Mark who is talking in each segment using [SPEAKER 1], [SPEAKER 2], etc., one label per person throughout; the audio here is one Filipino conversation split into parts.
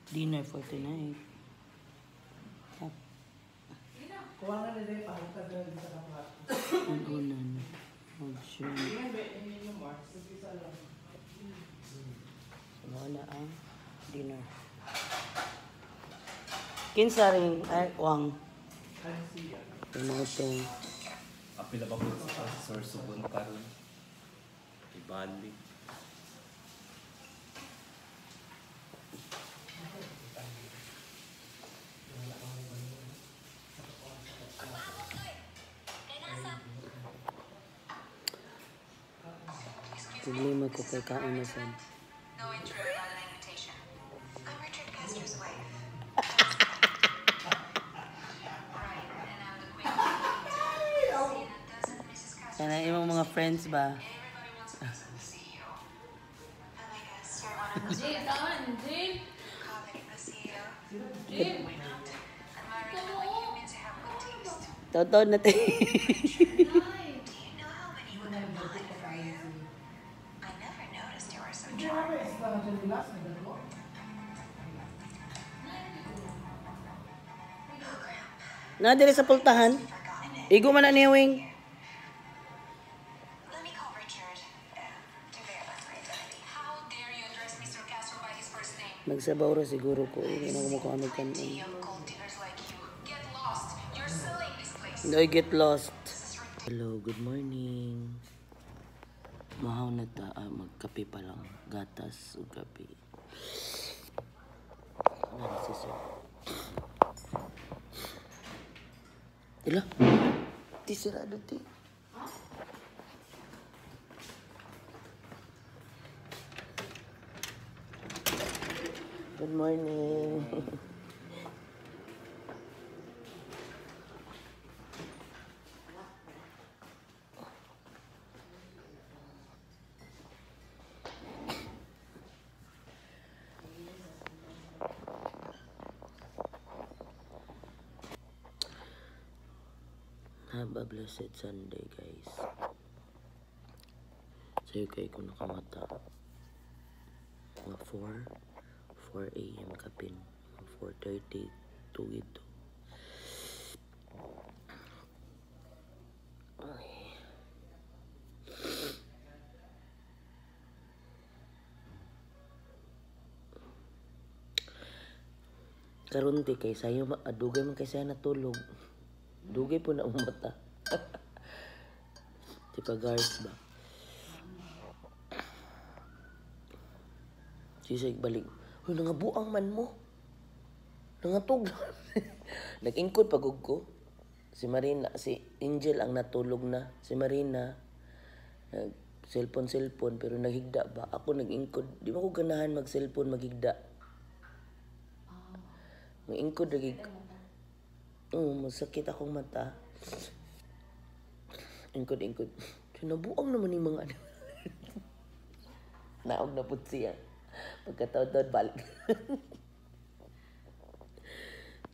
[SPEAKER 1] Dinner for tonight.
[SPEAKER 2] Kuha nga nila yung pahutag na sa kapatid.
[SPEAKER 1] Ang unan. Mag-sure. So, wala ang dinner. Kinsa rin, ay, wang. Pinotong.
[SPEAKER 3] Apil na ba po sa source of karon? Ibali.
[SPEAKER 1] Problema ko kay kain na sad.
[SPEAKER 4] No intro without an invitation. I'm Richard Castro's wife. Right, and I'm the queen of the doesn't Mrs. Castro.
[SPEAKER 1] Sana imong mga friends ba?
[SPEAKER 4] Everybody wants a piece of the CEO. And I guess you're one of those people coveting the CEO. Why not? Admiring the way humans have good taste.
[SPEAKER 1] Totoo na tayo.
[SPEAKER 4] Do you know how many women fallen for you? I never noticed you were so charming.
[SPEAKER 1] Na diri sa pultahan. Igo man na niwing.
[SPEAKER 4] Let me call Richard to verify my identity. How dare you address Mr. Castro by his first name?
[SPEAKER 1] Magsabaw ra siguro ko. Hindi na ko makamit kan.
[SPEAKER 4] Plenty of gold diggers like you. Get lost. You're selling this place.
[SPEAKER 1] Do I get lost?
[SPEAKER 4] This is ridiculous.
[SPEAKER 1] Hello, good morning. Mahaw na ta. Magkape pa lang. Gatas o kape. Ano si sir? Ila? Di sirado ti. Good morning. Have a blessed Sunday, guys. Sa'yo kayo kung nakamata. Mga 4 a.m. kapin. 4:30 to ito. Ay. Karunti kay sayo adugay man kay saya natulog. Dugay po na umata. Di pa guards ba? Sisig balik. Uy, nangabuang man mo. Nangatog. Nag-ingkod pagod ko. Si Marina, si Angel ang natulog na. Si Marina, cellphone, pero naghigda ba? Ako nag-ingkod. Di ba ko ganahan mag-cellphone, maghigda? Mag-ingkod, nagigda. Masakit akong mata. Ingkod. Sinabuang naman yung mga ano. Naog na po siya. Pagkataon-taon, balik.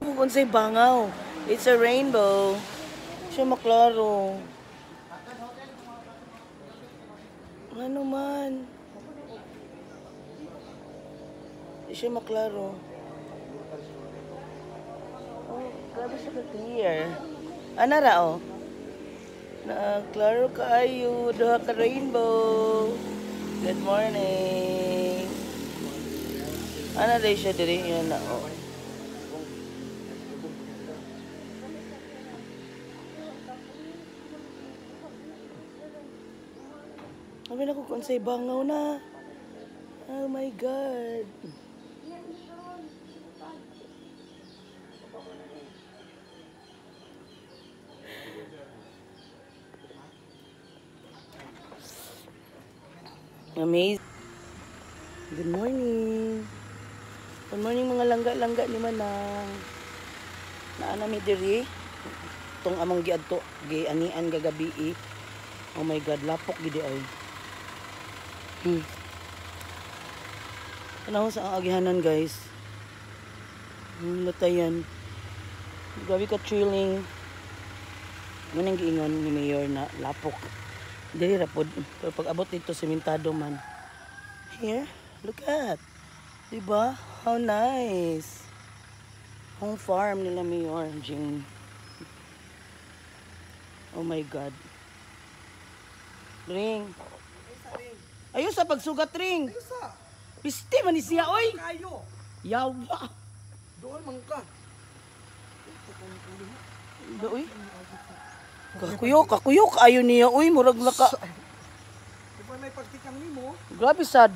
[SPEAKER 1] Kung sa'y bangaw. It's a rainbow. Siya maklaro. Ano man. Siya maklaro. Grabe siya ka-clear. Ano rao? Klaro kaayo. Duha ka rainbow. Good morning. Ano rin siya diri? Yan na. Oh. Sabi na ko kung sa'y bangaw na. Oh my God. Amazing. Good morning. Good morning mga langga-langga ni Manang. Naana mi diri. Tong among giadto, gianian gagabi. Oh my God, lapok gid ay. Ano sa ang agihanan, guys? Latayan. Grabe ka thrilling. Manang giingon ni Mayor na lapok. Dili ra pod. Pero pag abot dito sementado man. Here. Look at. Diba? How nice. Home farm nila Mayor Jing. Oh my God. Ring. Ayun sa pagsugat ring.
[SPEAKER 2] Isa.
[SPEAKER 1] Piste man ni siya, oy.
[SPEAKER 2] Kayo.
[SPEAKER 1] Yawa.
[SPEAKER 2] Doon man ka.
[SPEAKER 1] Uy. Kakuyok ayo niya, uy, murag naka.
[SPEAKER 2] Di ba may pagtikang nimo?
[SPEAKER 1] Grabe sad.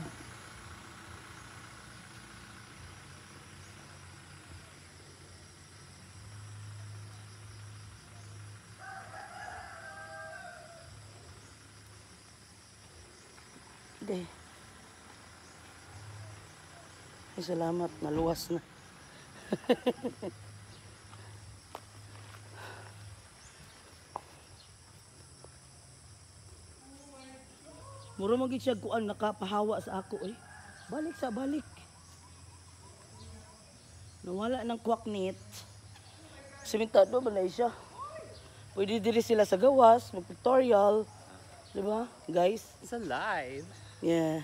[SPEAKER 1] De. Ay, salamat, naluwas na. Muro magig siya kuan nakapahawa sa ako eh. Balik sa balik. Nawala ng kwaknit. Sementado ba na siya? Pwede diri sila sa gawas, mag-tutorial. Di ba, guys?
[SPEAKER 3] It's alive.
[SPEAKER 1] Yeah.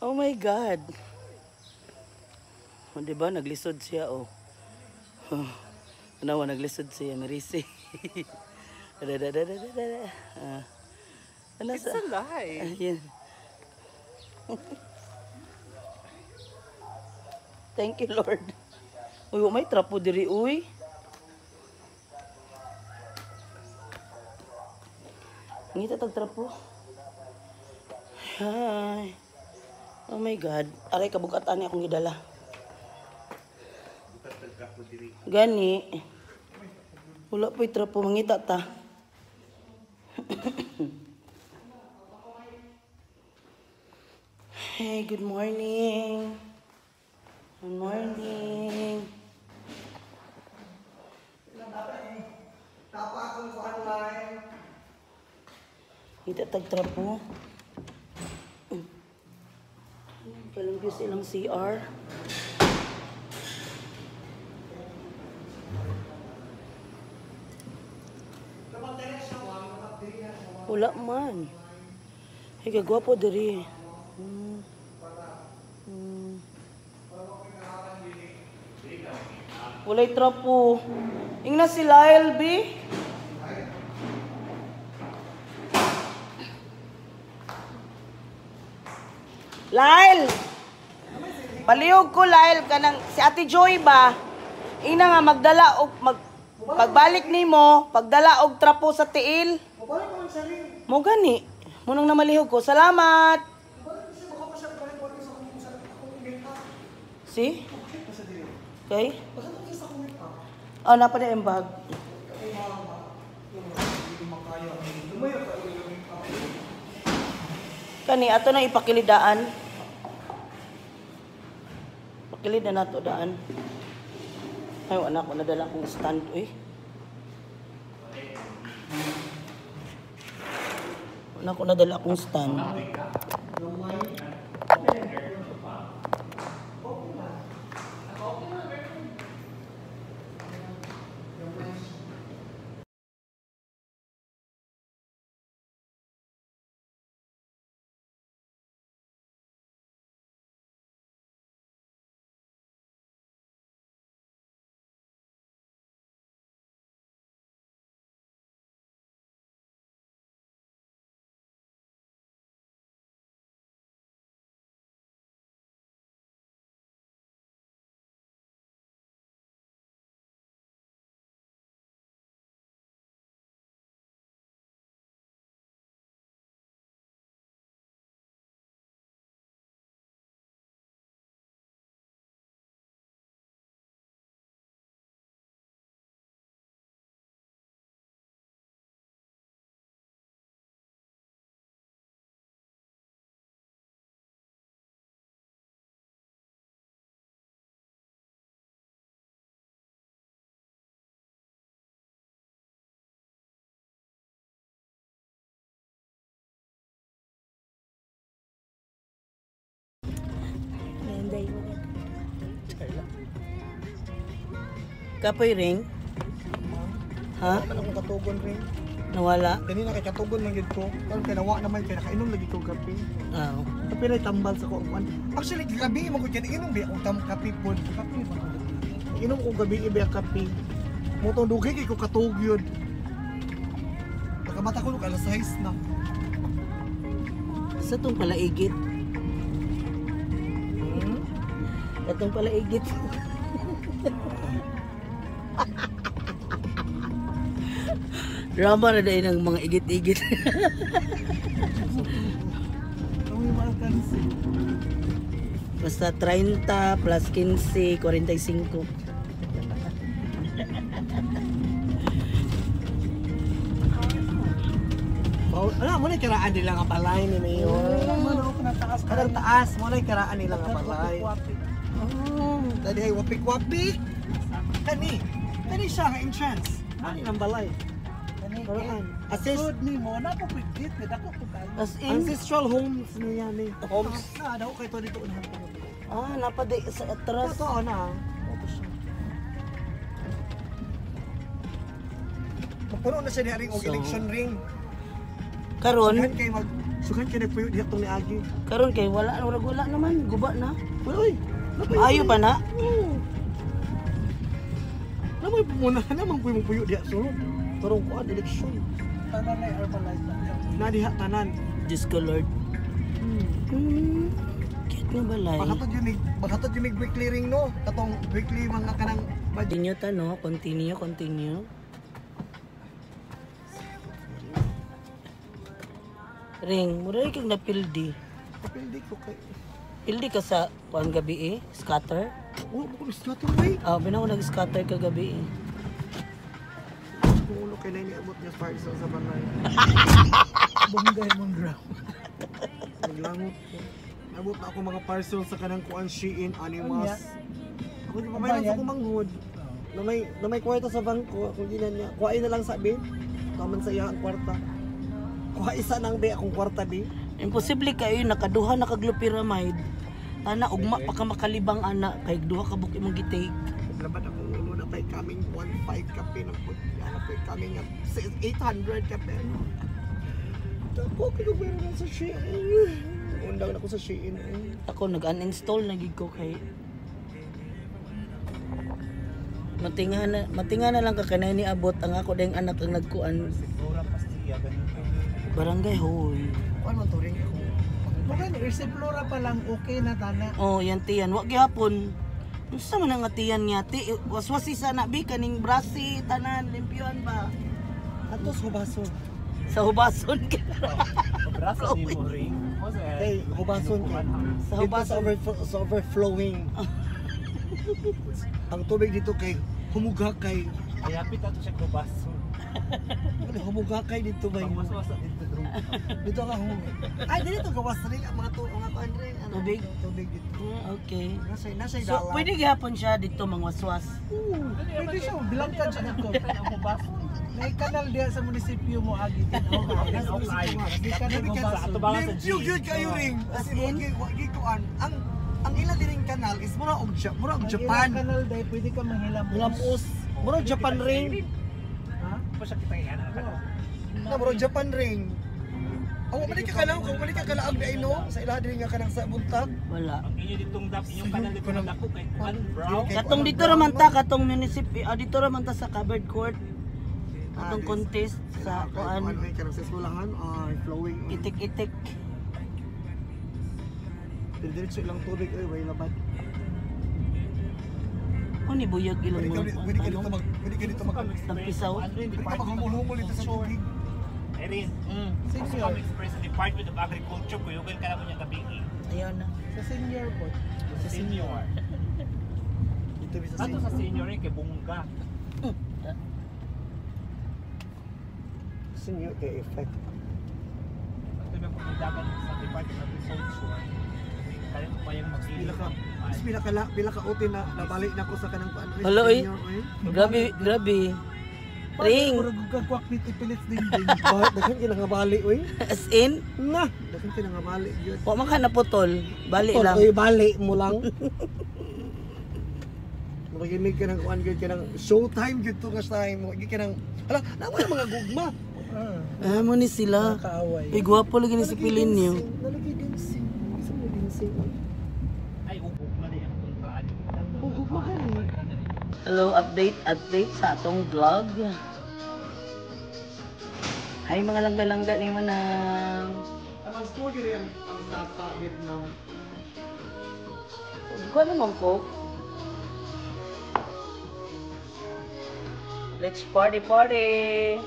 [SPEAKER 1] Oh my God. Oh, di ba, naglisod siya, oh. Tanawa, naglisod siya, Marisi. Ano
[SPEAKER 3] It's
[SPEAKER 1] sa?
[SPEAKER 3] alive.
[SPEAKER 1] Ayan. Thank you, Lord. Uy, may trapo diri, uy. Ngita tag trapo. Hi. Oh my God. Aray, kabugatan niya akong gidala. Gani. Wala po'y trapo. Mangita ta. Hey, good morning. Good morning.
[SPEAKER 2] Tapa akong kuhan line.
[SPEAKER 1] Ngita tag trapo. Kalungkyo silang CR. Wala man. Ay, kagwapo diri. Walay trapo. Ingna si Lyle, B. Lyle! Palihog ko, Lyle, kanang si Ate Joy ba? Ina nga magdala og pagbalik nimo, pagdala og trapo sa tiil.
[SPEAKER 2] Mabalik ko man sa ring.
[SPEAKER 1] Mo gani. Munong na malihog ko. Salamat.
[SPEAKER 2] Balik kasi baka pa siya balik sa akong make up.
[SPEAKER 1] See?
[SPEAKER 2] Bakit pa sa dili?
[SPEAKER 1] Okay.
[SPEAKER 2] Bakit pa sa akong make up?
[SPEAKER 1] Oh, napa na yung bag.
[SPEAKER 2] Ako mama. Hindi makaya. Lumaya ka yung make up.
[SPEAKER 1] Kani ato na ipakilidaan. Pakilid na nato daan. Ay, wala ko nadala kong stand, uy. Wala ko nadala kong stand. Kapoy ring? Ha?
[SPEAKER 2] Ano kung katugon ring?
[SPEAKER 1] Nawala.
[SPEAKER 2] Kanina kay katugon man gid ko. Karon kay nawa naman kay nakainom lagi ko kape.
[SPEAKER 1] Ah.
[SPEAKER 2] Kape na tambal sa kuan. Actually gabi mo ko kay inom biya utang kape pod. Kape ba ko? Inom ko gabi biya kape. Mo to dugay kay ko katug yun. Nakamata ko alas 6 na.
[SPEAKER 1] Sa tong palaigit. Itong palaigit. Drama na dahil ng mga igit-igit.
[SPEAKER 2] Kami malkansi.
[SPEAKER 1] Basta 30 plus 15, 45.
[SPEAKER 2] Ano mo na kiraan nila nga balay ni Mayor. Kadang taas mo na kiraan nila nga balay. Tadi ay wapik-wapik. Kani siya nga entrance. Ani nang balay. Karaan. Assist
[SPEAKER 5] ni mo na po pigit na dako ko tayo.
[SPEAKER 1] As in,
[SPEAKER 2] ancestral homes niya ni.
[SPEAKER 1] Homes?
[SPEAKER 2] Na daw kay to dito unahan ko.
[SPEAKER 1] napadi sa atras.
[SPEAKER 2] Totoo na. Ito siya. Puno na siya ni ring og
[SPEAKER 1] So,
[SPEAKER 2] election ring.
[SPEAKER 1] Karon,
[SPEAKER 2] Sughan kay nagpuyo diha tong ni Agi.
[SPEAKER 1] karon kay wala naman, guba na.
[SPEAKER 2] Uy.
[SPEAKER 1] Ayo pa na.
[SPEAKER 2] Namoy muna namang puyo diha sulod. Turong ko election.
[SPEAKER 5] Tanan na Herbalife na.
[SPEAKER 2] Na diha tanan.
[SPEAKER 1] Diyos ko Lord. Cute nga balay.
[SPEAKER 2] Bakatot yung mig weekly ring no. Katong weekly mga kanang budget.
[SPEAKER 1] Continue, continue. Ring, mura kang napildi.
[SPEAKER 2] Kapildi ko kay.
[SPEAKER 1] Pildi ka sa kuan gabi scatter.
[SPEAKER 2] Oh, bukulis na to bay.
[SPEAKER 1] Binaw nag-scatter ka gabi
[SPEAKER 2] Ulo kay na iniabot niya parcel sa balay.
[SPEAKER 5] Bunggay mong ground.
[SPEAKER 2] Naglangot ko. Nabot na ako mga parcel sa kanang kuan Shein Animas. Ako di pa may sa kumanghod. Na may kwarta sa bangko, kung di na niya. Kuhain na lang sabi. Taman sa iya ang kwarta. Kuha isa nang be akong kwarta be.
[SPEAKER 1] Imposible kayo nakaduha na kaglo pyramid. Ana ugma pa ka makalibang ana kay duha ka buki mong gitake.
[SPEAKER 2] Laban ako ulo na tayo kaming 1.5 kape ng put. Yana tayo kaming 800 kape. Tako kinubero na sa Shein. Undang na ko sa Shein.
[SPEAKER 1] Ako nag-uninstall na gid ko kay matinga na lang ka kanay ni abot ang ako dayang anak ang nagkuan barangay hoy.
[SPEAKER 2] Kuan man to ring ako.
[SPEAKER 5] Bakit Resiflora pa lang okay na tana.
[SPEAKER 1] Oh, yan tiyan. Wa gihapon. Unsa man ang tiyan niya? Waswasi sa na bi kaning brasi tanan limpyuan ba?
[SPEAKER 2] Atos hubason.
[SPEAKER 1] Sa hubason ka.
[SPEAKER 3] Braso ni mo ring.
[SPEAKER 2] Hey, hubason ka.
[SPEAKER 1] Sa hubason.
[SPEAKER 2] Sa overflowing. Ang tubig dito kay humugakay.
[SPEAKER 3] Ay hapit ato siya ko baso.
[SPEAKER 2] Humugakay dito ba?
[SPEAKER 3] Mas-masa dito dro.
[SPEAKER 2] Dito ka humug. Ay, dito gawas rin ang mga kuan rin.
[SPEAKER 1] Tubig?
[SPEAKER 2] Tubig dito.
[SPEAKER 1] Okay.
[SPEAKER 2] Nasa
[SPEAKER 1] So,
[SPEAKER 2] dalan.
[SPEAKER 1] pwede gihapon siya dito mangwaswas.
[SPEAKER 5] Pwede siya, bilang ka dyan ito. May kanal diya sa munisipyo mo agi. Di ka na
[SPEAKER 3] Sa ato ba sa
[SPEAKER 2] You good kayo ring. As in, wagi kuan. Ang ila diring kanal is mura og Japan.
[SPEAKER 5] Kanal dahil pwede ka manghilam.
[SPEAKER 2] Hilamos. Mura Japan ring.
[SPEAKER 5] Ha?
[SPEAKER 3] Pa siya kita yan.
[SPEAKER 2] Na mura Japan ring. Ang balik ka kanang, kung balik ka kalaag na ino sa ilaha diri nga kanang sa buntag.
[SPEAKER 1] Wala.
[SPEAKER 3] Ang inyo ditong dap, inyong kanal dito ng dako kay Juan Brown.
[SPEAKER 1] Katong dito raman ta, katong municipal, dito raman ta sa covered court. Katong contest sa kuan,
[SPEAKER 2] may kanang sa eskwelahan, flowing.
[SPEAKER 1] itik-itik.
[SPEAKER 2] Diretso ilang tubig ay way labad.
[SPEAKER 1] O ni buyag ilong mo.
[SPEAKER 2] Pwede ka dito mag
[SPEAKER 1] Tagpisaw.
[SPEAKER 2] Pwede ka humul-humul dito sa tubig.
[SPEAKER 3] Erin, sa
[SPEAKER 5] Senior.
[SPEAKER 3] Common Express sa Department of Agriculture, kuyugan ka na mo niyang gabi.
[SPEAKER 1] Ayaw na.
[SPEAKER 5] Sa senior po.
[SPEAKER 3] Sa senior.
[SPEAKER 2] Dito bisa
[SPEAKER 3] Ato sa senior kay Bunga.
[SPEAKER 2] senior kay effect.
[SPEAKER 3] Ito na pumundagan sa Department of Agriculture. Kaya mo pa yung
[SPEAKER 2] Pila ka utin na nabalik na ko sa kanang paano.
[SPEAKER 1] Hello, eh. Grabe. Ring.
[SPEAKER 5] Murag kag kwak pitipilits din din.
[SPEAKER 2] Daghan ka nga bali oy.
[SPEAKER 1] As in,
[SPEAKER 2] Na, daghan ka nga bali gyud.
[SPEAKER 1] wa man ka naputol. Bali lang.
[SPEAKER 2] Oy, bali mo lang. Maginig ka ng kuan gyud ka ng showtime gyud to nga time mo. Gyud ka ng hala, na mga gugma.
[SPEAKER 1] Mo ni sila.
[SPEAKER 5] Kaaway.
[SPEAKER 1] Gwapo lagi ni si Pilin niyo.
[SPEAKER 2] Nalagay ginseng. Gusto mo ginseng?
[SPEAKER 3] Ay, ubog na rin ang puntaan.
[SPEAKER 2] Hugog mo gani.
[SPEAKER 1] Hello, update sa atong vlog. Hi mga langga-langga ni Manang.
[SPEAKER 2] Ang story rin ang tata Vietnam.
[SPEAKER 1] Ko naman ko. Let's party party.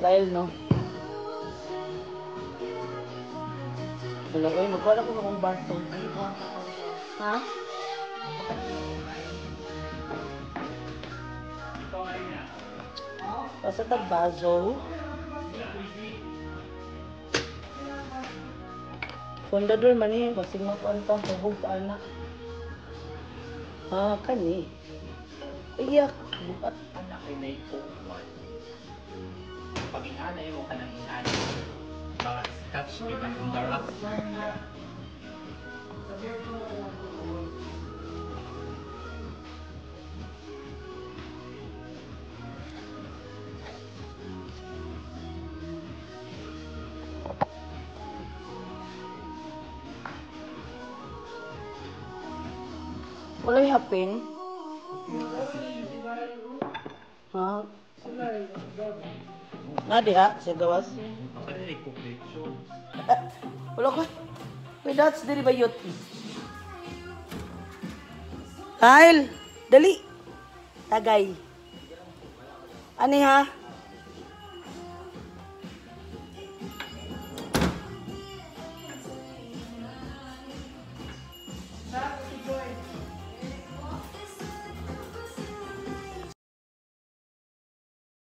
[SPEAKER 1] Dahil no. Wala ko, magkala ko kung baso. Ha? Basta tagbaso. Fundador man eh, kasi makuantang hubog sa anak. Ah, kani. Iyak. Bukat.
[SPEAKER 3] Anak ay may kukuan. Pag inanay mo ka ng inanay, mga scotch, di ba? Yung darak.
[SPEAKER 1] Walay hapin. Ha? Nadi ha? Sa gawas?
[SPEAKER 3] Ang kanila ay public.
[SPEAKER 1] Wala ko. Wait, that's dili ba yun? Kyle! Dali! Tagay. Ani ha?